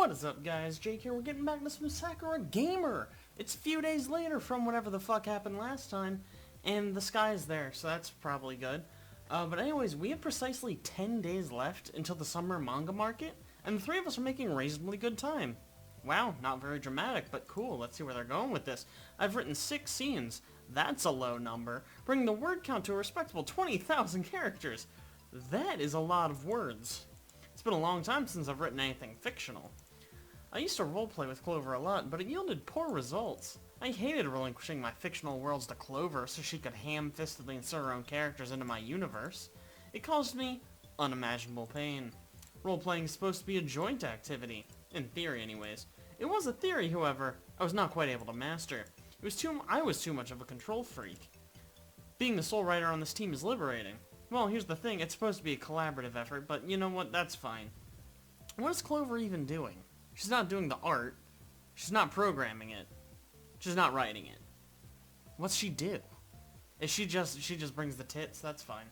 What is up, guys? Jake here. We're getting back to some Sakura Gamer. It's a few days later from whatever the fuck happened last time, and the sky is there, so that's probably good. But anyways, we have precisely 10 days left until the summer manga market, and the three of us are making reasonably good time. Wow, not very dramatic, but cool. Let's see where they're going with this. I've written 6 scenes. That's a low number, bringing the word count to a respectable 20,000 characters. That is a lot of words. It's been a long time since I've written anything fictional. I used to roleplay with Clover a lot, but it yielded poor results. I hated relinquishing my fictional worlds to Clover so she could ham-fistedly insert her own characters into my universe. It caused me unimaginable pain. Roleplaying is supposed to be a joint activity. In theory, anyways. It was a theory, however, I was not quite able to master. I was too much of a control freak. Being the sole writer on this team is liberating. Well, here's the thing, it's supposed to be a collaborative effort, but you know what, that's fine. What is Clover even doing? She's not doing the art. She's not programming it. She's not writing it. What's she do? She just brings the tits, that's fine.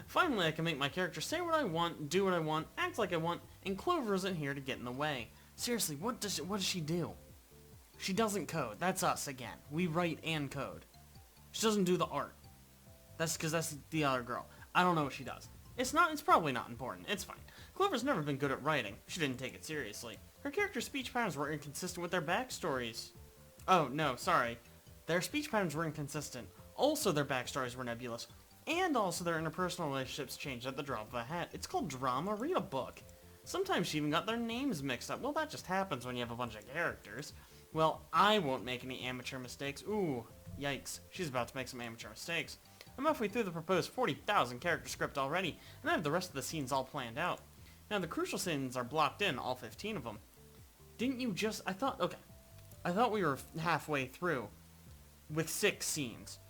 Finally, I can make my character say what I want, do what I want, act like I want, and Clover isn't here to get in the way. Seriously, what does she do? She doesn't code. That's us again. We write and code. She doesn't do the art. That's because that's the other girl. I don't know what she does. It's probably not important. It's fine. Clover's never been good at writing. She didn't take it seriously. Her character's speech patterns were inconsistent with their backstories. Oh, no, sorry. Their speech patterns were inconsistent. Also, their backstories were nebulous. And also, their interpersonal relationships changed at the drop of a hat. It's called drama. Read a book. Sometimes she even got their names mixed up. Well, that just happens when you have a bunch of characters. Well, I won't make any amateur mistakes. Ooh, yikes. She's about to make some amateur mistakes. I'm halfway through the proposed 40,000 character script already, and I have the rest of the scenes all planned out. Now, the crucial scenes are blocked in, all 15 of them. Didn't you just... I thought we were halfway through with 6 scenes.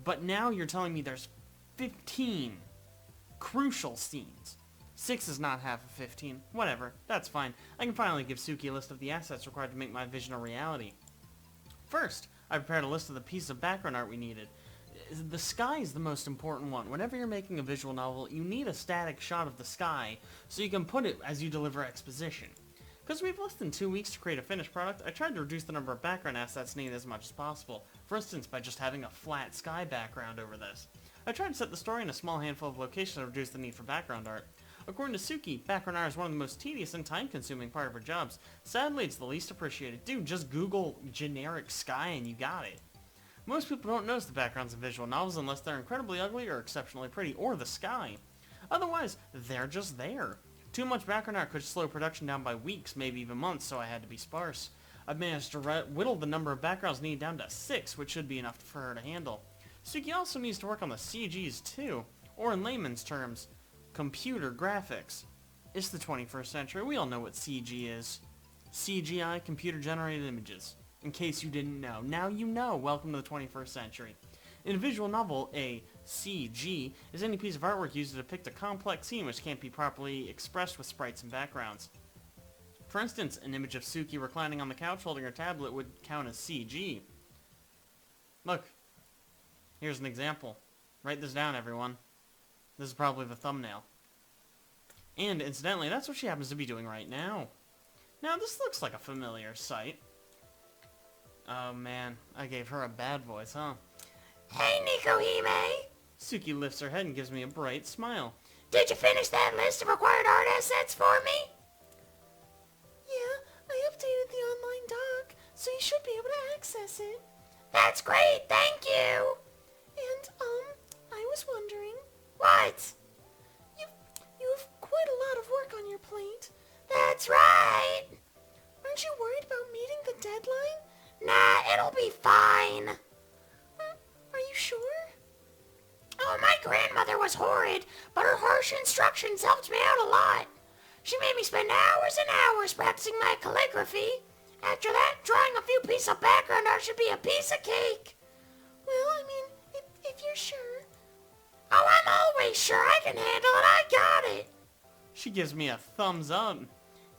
But now you're telling me there's 15 crucial scenes. 6 is not half of 15. Whatever, that's fine. I can finally give Suki a list of the assets required to make my vision a reality. First, I prepared a list of the pieces of background art we needed. The sky is the most important one. Whenever you're making a visual novel, you need a static shot of the sky so you can put it as you deliver exposition. Because we have less than 2 weeks to create a finished product, I tried to reduce the number of background assets needed as much as possible. For instance, by just having a flat sky background over this. I tried to set the story in a small handful of locations to reduce the need for background art. According to Suki, background art is one of the most tedious and time-consuming part of her jobs. Sadly, it's the least appreciated. Dude, just Google generic sky and you got it. Most people don't notice the backgrounds in visual novels unless they're incredibly ugly or exceptionally pretty, or the sky. Otherwise, they're just there. Too much background art could slow production down by weeks, maybe even months, so I had to be sparse. I've managed to whittle the number of backgrounds needed down to 6, which should be enough for her to handle. Suki also needs to work on the CGs too, or in layman's terms, computer graphics. It's the 21st century, we all know what CG is. CGI, computer-generated images. In case you didn't know. Now you know. Welcome to the 21st century. In a visual novel, a CG is any piece of artwork used to depict a complex scene which can't be properly expressed with sprites and backgrounds. For instance, an image of Suki reclining on the couch holding her tablet would count as CG. Look. Here's an example. Write this down, everyone. This is probably the thumbnail. And, incidentally, that's what she happens to be doing right now. Now, this looks like a familiar sight. Oh man, I gave her a bad voice, huh? Hey, Nikohime! Suki lifts her head and gives me a bright smile. Did you finish that list of required art assets for me? Yeah, I updated the online doc, so you should be able to access it. That's great, thank you! And, I was wondering... What? You have quite a lot of work on your plate. That's right! Aren't you worried about meeting the deadline? Nah, it'll be fine. Are you sure? Oh, my grandmother was horrid, but her harsh instructions helped me out a lot. She made me spend hours and hours practicing my calligraphy. After that, drawing a few pieces of background art should be a piece of cake. Well, I mean, if you're sure. Oh, I'm always sure I can handle it. I got it. She gives me a thumbs up.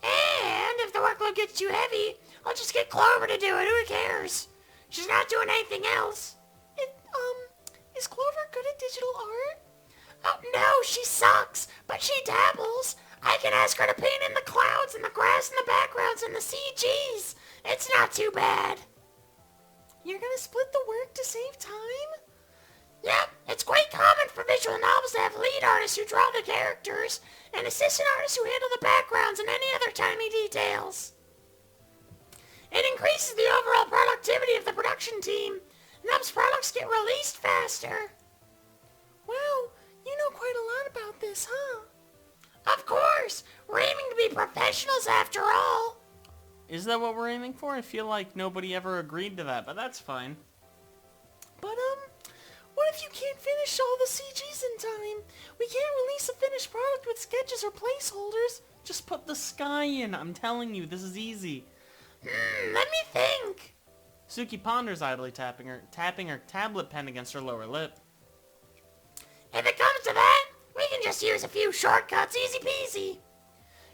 And if the workload gets too heavy, I'll just get Clover to do it. Who cares? She's not doing anything else. Is Clover good at digital art? Oh, no, she sucks, but she dabbles. I can ask her to paint in the clouds and the grass and the backgrounds and the CGs. It's not too bad. You're gonna split the work to save time? Yep, it's quite common for visual novels to have lead artists who draw the characters and assistant artists who handle the backgrounds and any other tiny details. It increases the overall productivity of the production team and helps products get released faster. Wow, you know quite a lot about this, huh? Of course, we're aiming to be professionals after all. Is that what we're aiming for? I feel like nobody ever agreed to that, but that's fine. But, what if you can't finish all the CGs in time? We can't release a finished product with sketches or placeholders. Just put the sky in. I'm telling you, this is easy. Let me think. Suki ponders idly, tapping her tablet pen against her lower lip. If it comes to that, we can just use a few shortcuts, easy peasy.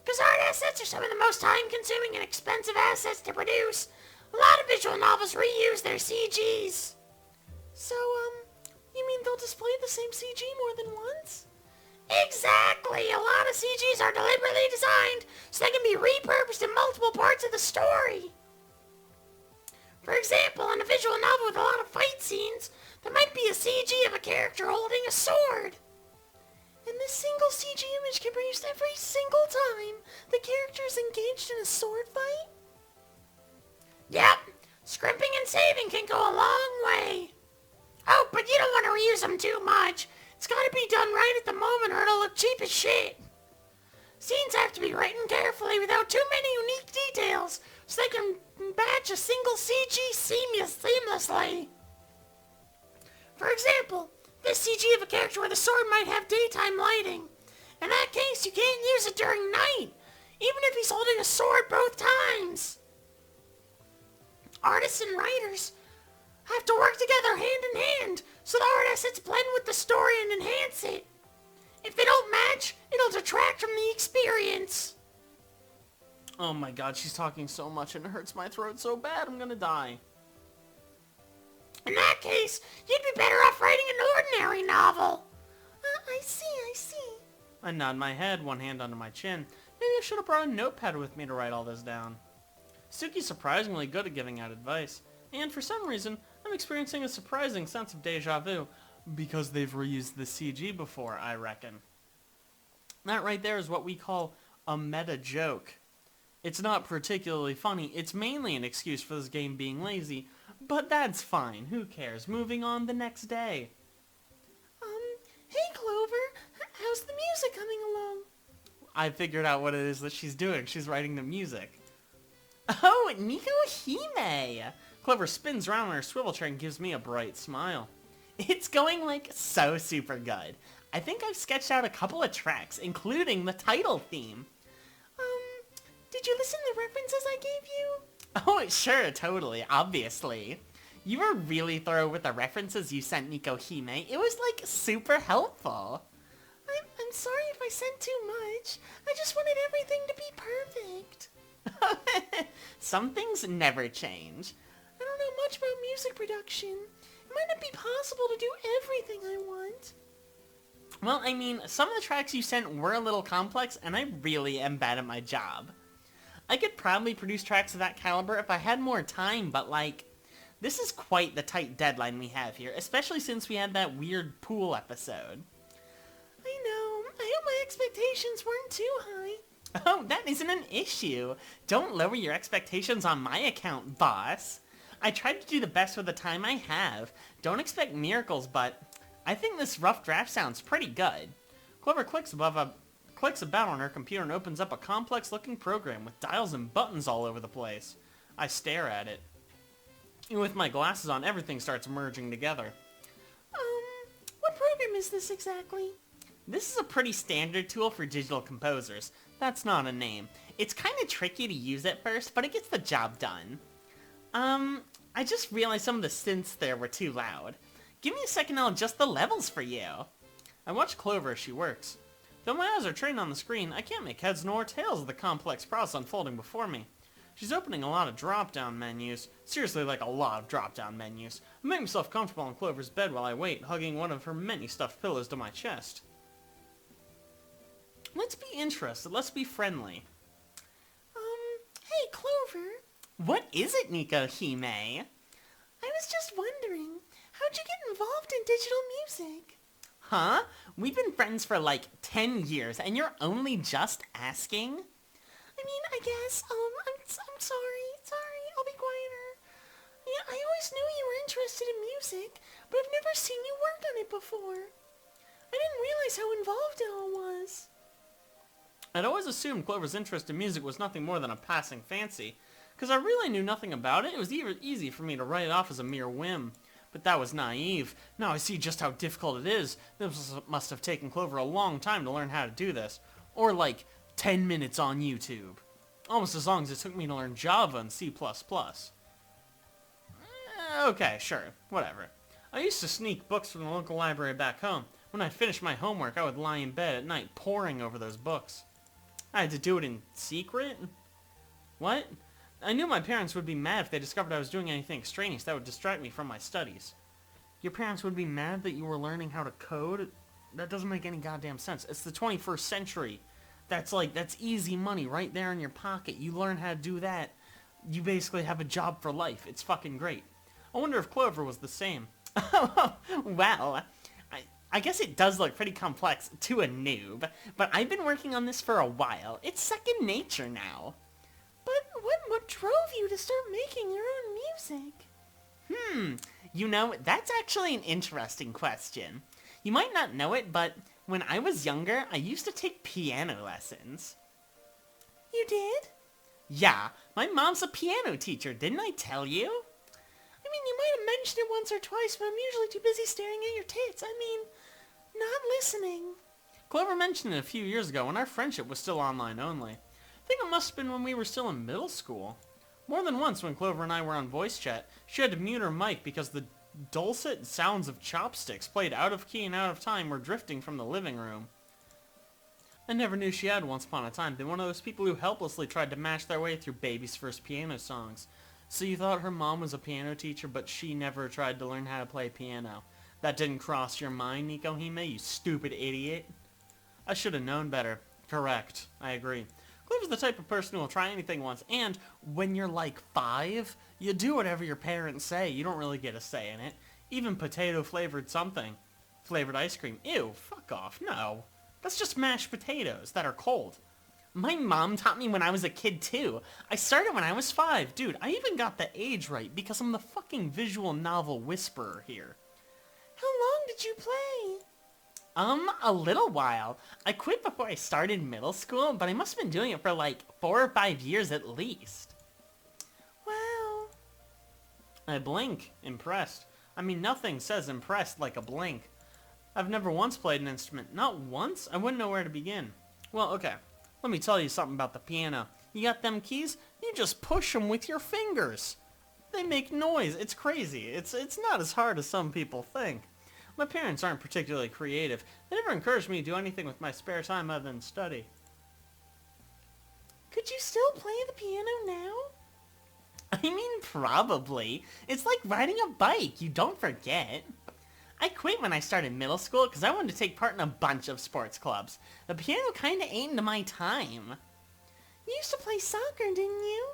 Because art assets are some of the most time-consuming and expensive assets to produce. A lot of visual novels reuse their CGs. So, you mean they'll display the same CG more than once? Exactly! A lot of CGs are deliberately designed so they can be repurposed in multiple parts of the story. For example, in a visual novel with a lot of fight scenes, there might be a CG of a character holding a sword. And this single CG image can be used every single time the character is engaged in a sword fight? Yep, scrimping and saving can go a long way. Oh, but you don't want to reuse them too much. It's got to be done right at the moment or it'll look cheap as shit. Scenes have to be written carefully without too many unique details so they can match a single CG seamlessly. For example, this CG of a character with a sword might have daytime lighting. In that case, you can't use it during night, even if he's holding a sword both times. Artists and writers have to work together hand in hand so the art assets blend with the story and enhance it. If they don't match, it'll detract from the experience. Oh my god, she's talking so much and it hurts my throat so bad, I'm gonna die. In that case, you'd be better off writing an ordinary novel. I see. I nod my head, one hand under my chin. Maybe I should have brought a notepad with me to write all this down. Suki's surprisingly good at giving out advice, and for some reason, I'm experiencing a surprising sense of deja vu, because they've reused the CG before, I reckon. That right there is what we call a meta joke. It's not particularly funny, it's mainly an excuse for this game being lazy, but that's fine, who cares, moving on the next day. Hey Clover, how's the music coming along? I figured out what it is that she's doing, she's writing the music. Oh, Nico Hime! Clover spins around on her swivel chair and gives me a bright smile. It's going, like, so super good. I think I've sketched out a couple of tracks, including the title theme. Did you listen to the references I gave you? Oh, sure, totally, obviously. You were really thorough with the references you sent Nico Hime. It was, like, super helpful. I'm sorry if I sent too much. I just wanted everything to be perfect. Some things never change. I don't know much about music production. It might not be possible to do everything I want. Well, I mean, some of the tracks you sent were a little complex, and I really am bad at my job. I could probably produce tracks of that caliber if I had more time, but like, this is quite the tight deadline we have here, especially since we had that weird pool episode. I know. I hope my expectations weren't too high. Oh, that isn't an issue. Don't lower your expectations on my account, boss. I tried to do the best with the time I have. Don't expect miracles, but I think this rough draft sounds pretty good. Clover clicks about on her computer and opens up a complex-looking program with dials and buttons all over the place. I stare at it. With my glasses on, everything starts merging together. What program is this exactly? This is a pretty standard tool for digital composers. That's not a name. It's kind of tricky to use at first, but it gets the job done. I just realized some of the synths there were too loud. Give me a second, I'll adjust the levels for you. I watch Clover as she works. Though my eyes are trained on the screen, I can't make heads nor tails of the complex process unfolding before me. She's opening a lot of drop-down menus. Seriously, like a lot of drop-down menus. I make myself comfortable on Clover's bed while I wait, hugging one of her many stuffed pillows to my chest. Let's be interested. Let's be friendly. Hey, Clover. What is it, Nico Hime? I was just wondering, how'd you get involved in digital music? Huh? We've been friends for like 10 years, and you're only just asking? I mean, I guess, I'm sorry. Sorry, I'll be quieter. Yeah, I always knew you were interested in music, but I've never seen you work on it before. I didn't realize how involved it all was. I'd always assumed Clover's interest in music was nothing more than a passing fancy, because I really knew nothing about it. It was easy for me to write it off as a mere whim. But that was naive. Now I see just how difficult it is. This must have taken Clover a long time to learn how to do this. Or like 10 minutes on YouTube. Almost as long as it took me to learn Java and C++. Okay, sure, whatever. I used to sneak books from the local library back home. When I finished my homework, I would lie in bed at night poring over those books. I had to do it in secret? What? I knew my parents would be mad if they discovered I was doing anything extraneous that would distract me from my studies. Your parents would be mad that you were learning how to code? That doesn't make any goddamn sense. It's the 21st century. That's easy money right there in your pocket. You learn how to do that. You basically have a job for life. It's fucking great. I wonder if Clover was the same. Well, I guess it does look pretty complex to a noob, but I've been working on this for a while. It's second nature now. But what drove you to start making your own music? You know, that's actually an interesting question. You might not know it, but when I was younger, I used to take piano lessons. You did? Yeah, my mom's a piano teacher, didn't I tell you? I mean, you might have mentioned it once or twice, but I'm usually too busy staring at your tits. I mean, not listening. Clover mentioned it a few years ago when our friendship was still online only. I think it must have been when we were still in middle school. More than once when Clover and I were on voice chat, she had to mute her mic because the dulcet sounds of chopsticks played out of key and out of time were drifting from the living room. I never knew she had once upon a time been one of those people who helplessly tried to mash their way through Baby's first piano songs. So you thought her mom was a piano teacher, but she never tried to learn how to play piano. That didn't cross your mind, Nico Hime, you stupid idiot. I should have known better. Correct. I agree. Clover's the type of person who will try anything once, and when you're like 5, you do whatever your parents say. You don't really get a say in it. Even potato-flavored something. Flavored ice cream. Ew, fuck off. No. That's just mashed potatoes that are cold. My mom taught me when I was a kid too. I started when I was 5. Dude, I even got the age right because I'm the fucking visual novel whisperer here. How long did you play? A little while. I quit before I started middle school, but I must have been doing it for like 4 or 5 years at least. Wow. I blink, impressed. I mean, nothing says impressed like a blink. I've never once played an instrument. Not once? I wouldn't know where to begin. Well, okay. Let me tell you something about the piano. You got them keys? You just push them with your fingers. They make noise. It's crazy. It's not as hard as some people think. My parents aren't particularly creative. They never encouraged me to do anything with my spare time other than study. Could you still play the piano now? I mean, probably. It's like riding a bike. You don't forget. I quit when I started middle school because I wanted to take part in a bunch of sports clubs. The piano kinda ate into my time. You used to play soccer, didn't you?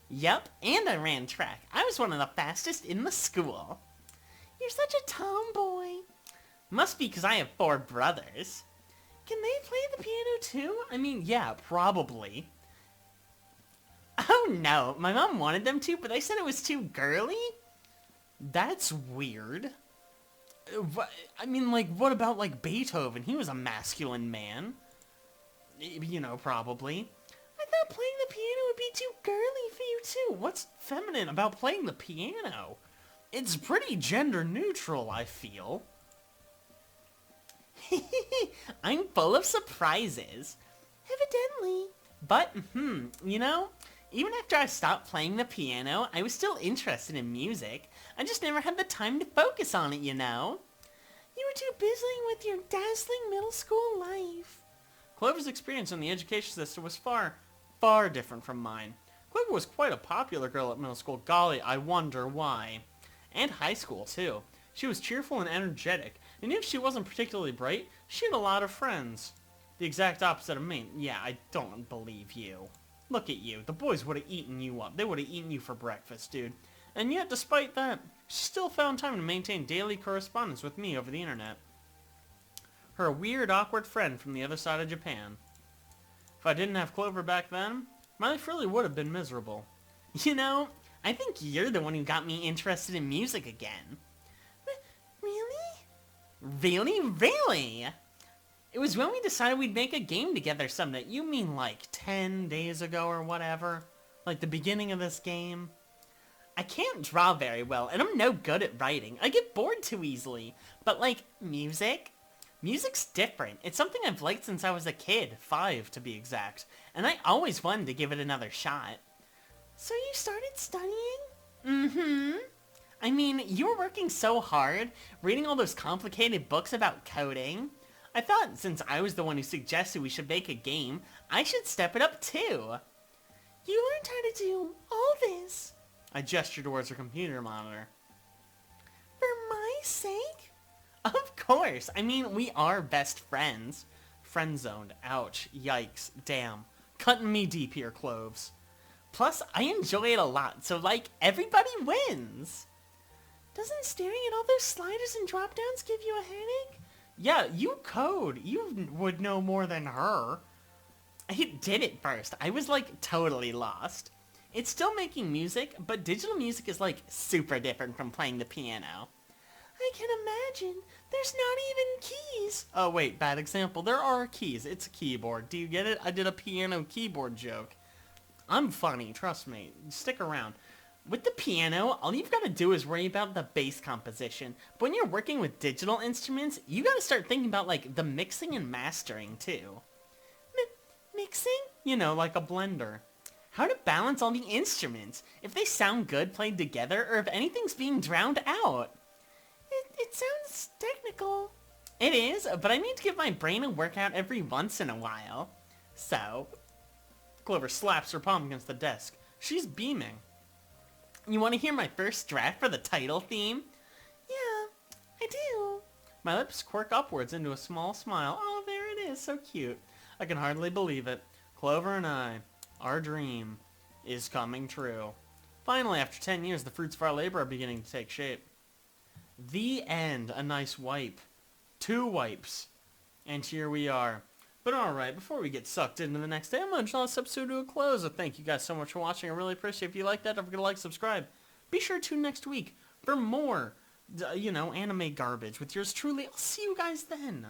Yep, and I ran track. I was one of the fastest in the school. You're such a tomboy. Must be because I have 4 brothers. Can they play the piano too? I mean, yeah, probably. Oh no, my mom wanted them to, but they said it was too girly? That's weird. I mean, like, what about, like, Beethoven? He was a masculine man. You know, probably. I thought playing the piano would be too girly for you too. What's feminine about playing the piano? It's pretty gender neutral, I feel. I'm full of surprises. Evidently. But, you know, even after I stopped playing the piano, I was still interested in music. I just never had the time to focus on it, you know? You were too busy with your dazzling middle school life. Clover's experience in the education system was far, far different from mine. Clover was quite a popular girl at middle school. Golly, I wonder why. And high school, too. She was cheerful and energetic, and if she wasn't particularly bright, she had a lot of friends. The exact opposite of me. Yeah, I don't believe you. Look at you. The boys would have eaten you up. They would have eaten you for breakfast, dude. And yet, despite that, she still found time to maintain daily correspondence with me over the internet. Her weird, awkward friend from the other side of Japan. If I didn't have Clover back then, my life really would have been miserable. You know, I think you're the one who got me interested in music again. Really? Really? It was when we decided we'd make a game together someday. You mean like 10 days ago or whatever? Like the beginning of this game? I can't draw very well, and I'm no good at writing. I get bored too easily. But like, music? Music's different. It's something I've liked since I was a kid, 5 to be exact. And I always wanted to give it another shot. So you started studying? Mm-hmm. I mean, you were working so hard, reading all those complicated books about coding. I thought since I was the one who suggested we should make a game, I should step it up too. You learned how to do all this? I gestured towards her computer monitor. For my sake? Of course. I mean, we are best friends. Friend-zoned. Ouch. Yikes. Damn. Cutting me deep here, Cloves. Plus, I enjoy it a lot, so like, everybody wins. Doesn't staring at all those sliders and drop-downs give you a headache? Yeah, you code. You would know more than her. I did it first. I was like totally lost. It's still making music, but digital music is like super different from playing the piano. I can imagine. There's not even keys. Oh wait, bad example. There are keys. It's a keyboard. Do you get it? I did a piano keyboard joke. I'm funny, trust me. Stick around. With the piano, all you've got to do is worry about the bass composition. But when you're working with digital instruments, you got to start thinking about like the mixing and mastering too. Mixing? You know, like a blender. How to balance all the instruments, if they sound good played together, or if anything's being drowned out. It sounds technical. It is, but I need to give my brain a workout every once in a while. So, Clover slaps her palm against the desk. She's beaming. You want to hear my first draft for the title theme? Yeah, I do. My lips quirk upwards into a small smile. Oh, there it is, so cute. I can hardly believe it. Clover and I, our dream, is coming true. Finally, after 10 years, the fruits of our labor are beginning to take shape. The end. A nice wipe. 2 wipes. And here we are. But alright, before we get sucked into the next day, I'm going to draw this episode to a close. So thank you guys so much for watching. I really appreciate it. If you like that, don't forget to like, subscribe. Be sure to tune next week for more, anime garbage with yours truly. I'll see you guys then.